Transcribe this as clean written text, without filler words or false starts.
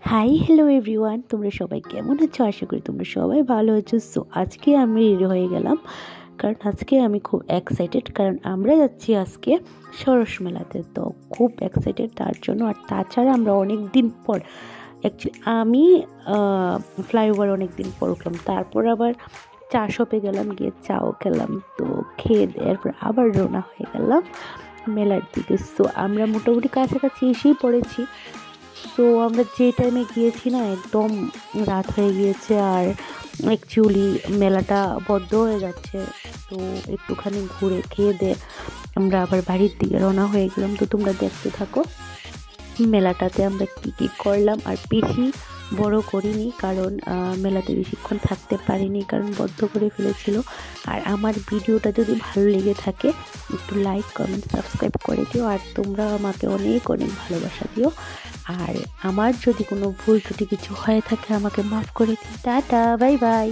Hi hello everyone, তোমরা সবাই কেমন আছো? আশা করি তোমরা সবাই ভালো আছো। সো আজকে আমি রেডি হয়ে গেলাম, কারণ আজকে আমি খুব এক্সাইটেড, কারণ আমরা যাচ্ছি আজকে সরস মেলাতে। তো খুব এক্সাইটেড তার জন্য। আর তাছাড়া আমরা অনেক দিন পর, অ্যাকচুয়ালি আমি ফ্লাইওভার অনেক দিন পর উঠলাম, তারপর আবার চা শপে গেলাম, গিয়ে চাও খেলাম। তো খেয়ে দেওয়ার পর আবার রওনা হয়ে গেলাম মেলার দিকে। সো আমরা মোটামুটি কাছাকাছি এসেই পড়েছি। সো আমরা যে টাইমে গিয়েছি না, একদম রাত হয়ে গিয়েছে, আর অ্যাকচুয়ালি মেলাটা বদ্ধ হয়ে যাচ্ছে। তো একটুখানি ঘুরে খেয়ে দিয়ে আমরা আবার বাড়ির দিকে রওনা হয়ে গেলাম। তো তোমরা দেখতে থাকো মেলাটাতে আমরা কী কী করলাম। আর বেশি বড় করিনি, কারণ মেলাতে বেশিক্ষণ থাকতে পারিনি, কারণ বদ্ধ করে ফেলেছিল। আর আমার ভিডিওটা যদি ভালো লেগে থাকে একটু লাইক কমেন্ট সাবস্ক্রাইব করে দিও, আর তোমরা আমাকে অনেক অনেক ভালোবাসা দিও। আর আমার যদি কোনো ভুল ত্রুটি কিছু হয়ে থাকে আমাকে মাফ করে দিও। Tata, bye bye.